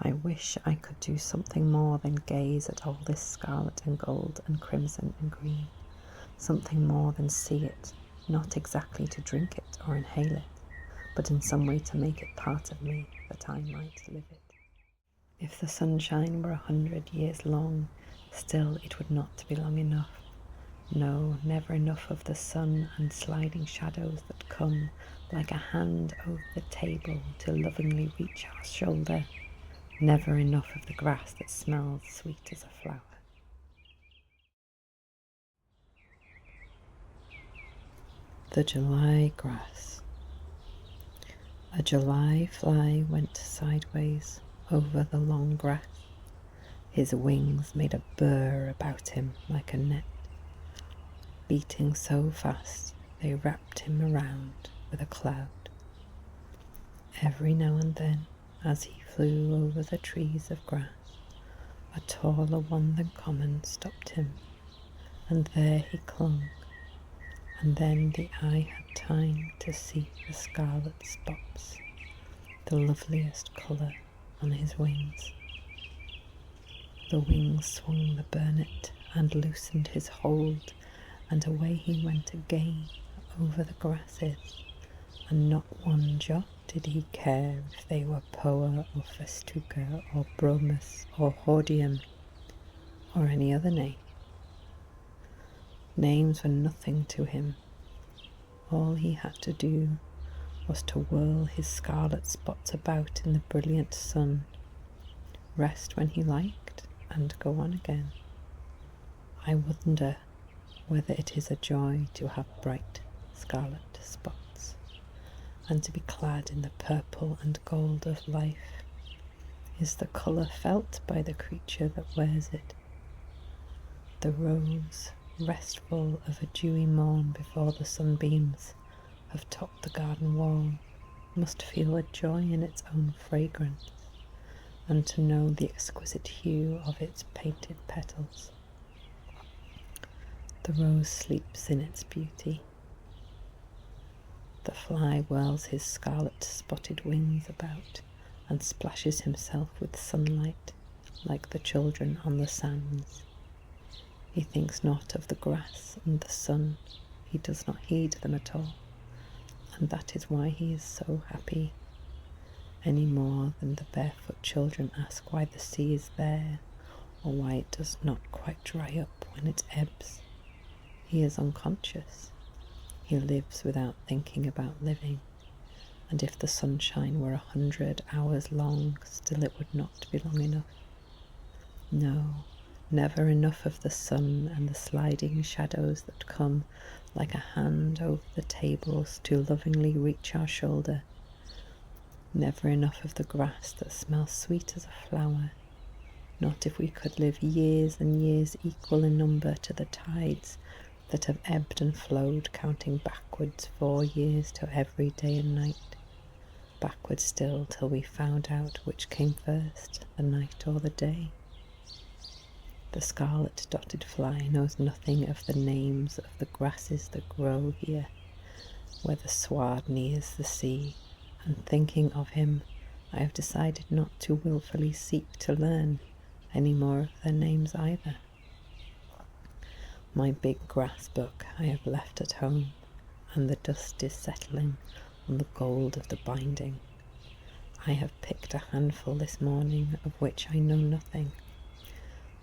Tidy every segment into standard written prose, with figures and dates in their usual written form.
I wish I could do something more than gaze at all this scarlet and gold and crimson and green, something more than see it, not exactly to drink it or inhale it, but in some way to make it part of me, that I might live it. If the sunshine were 100 years long, still it would not be long enough. No, never enough of the sun and sliding shadows that come like a hand over the table to lovingly reach our shoulder. Never enough of the grass that smells sweet as a flower. The July grass. A July fly went sideways over the long grass. His wings made a burr about him like a net, beating so fast they wrapped him around with a cloud. Every now and then, as he flew over the trees of grass, a taller one than common stopped him, and there he clung, and then the eye had time to see the scarlet spots, the loveliest colour on his wings. The wings swung the burnet and loosened his hold, and away he went again over the grasses, and not one jot did he care if they were Poa or Festuca or Bromus or Hordeum or any other name. Names were nothing to him. All he had to do was to whirl his scarlet spots about in the brilliant sun, rest when he liked, and go on again. I wonder whether it is a joy to have bright scarlet spots, and to be clad in the purple and gold of life. Is the colour felt by the creature that wears it? The rose, restful of a dewy morn before the sunbeams have topped the garden wall, must feel a joy in its own fragrance, and to know the exquisite hue of its painted petals. The rose sleeps in its beauty. The fly whirls his scarlet spotted wings about and splashes himself with sunlight like the children on the sands. He thinks not of the grass and the sun. He does not heed them at all, and that is why he is so happy, any more than the barefoot children ask why the sea is there, or why it does not quite dry up when it ebbs. He is unconscious. He lives without thinking about living, and if the sunshine were 100 hours long, still it would not be long enough. No, never enough of the sun and the sliding shadows that come like a hand over the tables to lovingly reach our shoulder. Never enough of the grass that smells sweet as a flower. Not if we could live years and years equal in number to the tides that have ebbed and flowed, counting backwards 4 years to every day and night, backwards still till we found out which came first, the night or the day. The scarlet dotted fly knows nothing of the names of the grasses that grow here, where the sward nears the sea, and thinking of him, I have decided not to wilfully seek to learn any more of their names either. My big grass book I have left at home, and the dust is settling on the gold of the binding. I have picked a handful this morning of which I know nothing.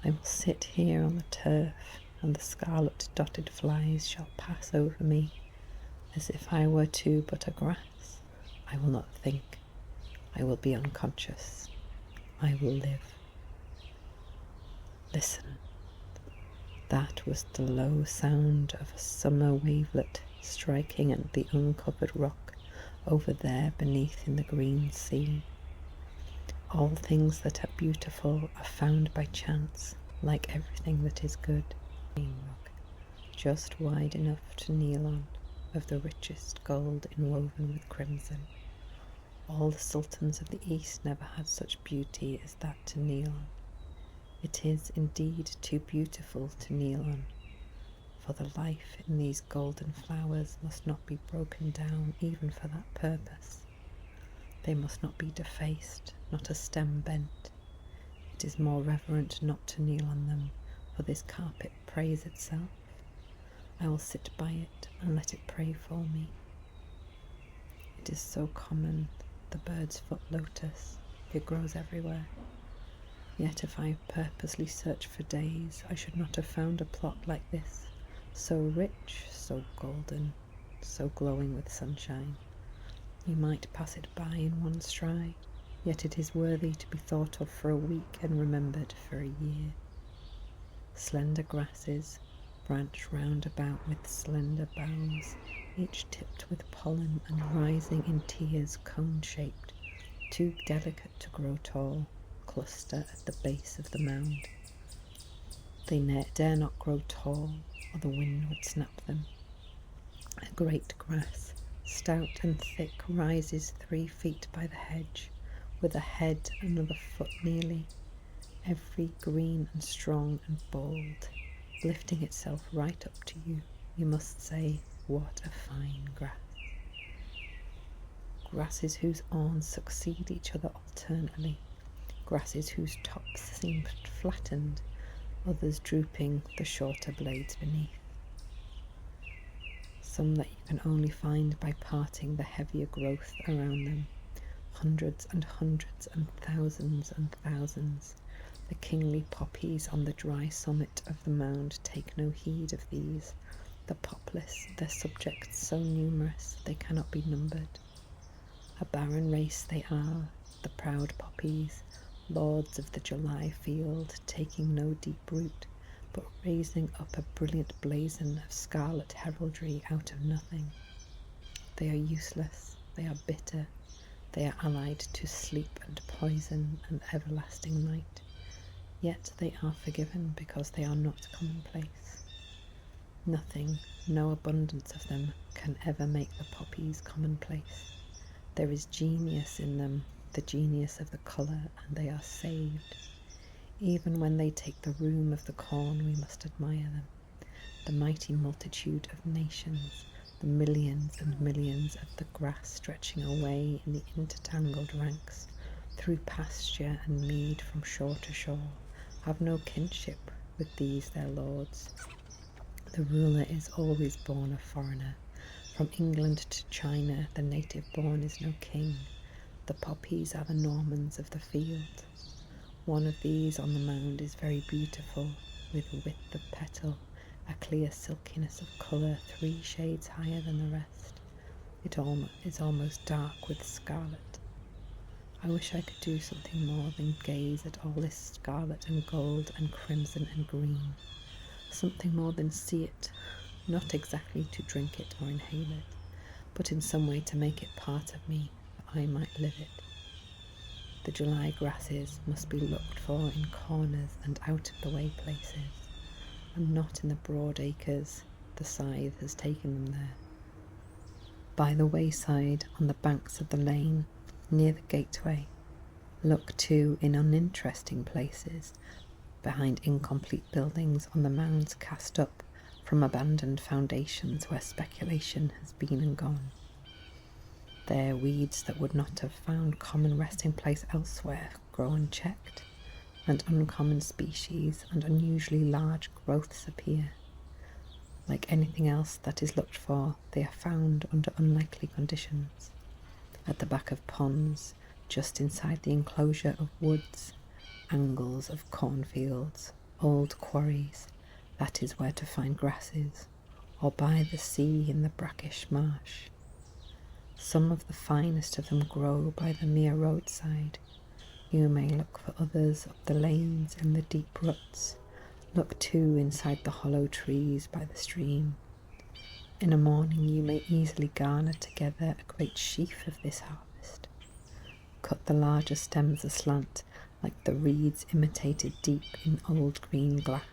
I will sit here on the turf, and the scarlet dotted flies shall pass over me as if I were too but a grass. I will not think. I will be unconscious. I will live. Listen. That was the low sound of a summer wavelet striking at the uncovered rock over there beneath in the green sea. All things that are beautiful are found by chance, like everything that is good. Rock, just wide enough to kneel on, of the richest gold inwoven with crimson. All the sultans of the East never had such beauty as that to kneel on. It is indeed too beautiful to kneel on, for the life in these golden flowers must not be broken down even for that purpose. They must not be defaced, not a stem bent. It is more reverent not to kneel on them, for this carpet prays itself. I will sit by it and let it pray for me. It is so common, the bird's foot lotus. It grows everywhere. Yet if I purposely searched for days, I should not have found a plot like this, so rich, so golden, so glowing with sunshine. You might pass it by in one stride, yet it is worthy to be thought of for a week and remembered for a year. Slender grasses branch round about with slender boughs, each tipped with pollen and rising in tiers cone-shaped, too delicate to grow tall, cluster at the base of the mound. They dare not grow tall, or the wind would snap them. A great grass, stout and thick, rises 3 feet by the hedge, with a head another foot nearly, every green and strong and bold, lifting itself right up to you. You must say, what a fine grass. Grasses whose awns succeed each other alternately, grasses whose tops seem flattened, others drooping, the shorter blades beneath. Some that you can only find by parting the heavier growth around them, hundreds and hundreds and thousands. The kingly poppies on the dry summit of the mound take no heed of these, the popless, their subjects so numerous they cannot be numbered. A barren race they are, the proud poppies, lords of the July field, taking no deep root, but raising up a brilliant blazon of scarlet heraldry out of nothing. They are useless, they are bitter, they are allied to sleep and poison and everlasting night, yet they are forgiven because they are not commonplace. Nothing, no abundance of them, can ever make the poppies commonplace. There is genius in them, the genius of the colour, and they are saved. Even when they take the room of the corn, we must admire them. The mighty multitude of nations, the millions and millions of the grass stretching away in the intertangled ranks, through pasture and mead from shore to shore, have no kinship with these their lords. The ruler is always born a foreigner. From England to China, the native born is no king. The poppies are the Normans of the field. One of these on the mound is very beautiful, with width of petal, a clear silkiness of colour 3 shades higher than the rest. It is almost dark with scarlet. I wish I could do something more than gaze at all this scarlet and gold and crimson and green. Something more than see it, not exactly to drink it or inhale it, but in some way to make it part of me, that I might live it. The July grasses must be looked for in corners and out-of-the-way places, and not in the broad acres. The scythe has taken them there. By the wayside, on the banks of the lane, near the gateway, look too in uninteresting places, behind incomplete buildings on the mounds cast up from abandoned foundations where speculation has been and gone. There weeds that would not have found common resting place elsewhere grow unchecked, and uncommon species and unusually large growths appear. Like anything else that is looked for, they are found under unlikely conditions. At the back of ponds, just inside the enclosure of woods, angles of cornfields, old quarries, that is where to find grasses, or by the sea in the brackish marsh. Some of the finest of them grow by the mere roadside. You may look for others up the lanes in the deep ruts. Look too inside the hollow trees by the stream. In a morning you may easily garner together a great sheaf of this harvest. Cut the larger stems aslant, like the reeds imitated deep in old green glass.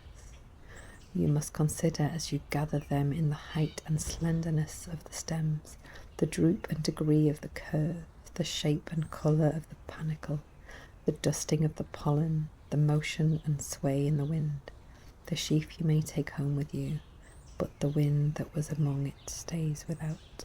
You must consider as you gather them in the height and slenderness of the stems, the droop and degree of the curve, the shape and colour of the panicle, the dusting of the pollen, the motion and sway in the wind. The sheaf you may take home with you, but the wind that was among it stays without.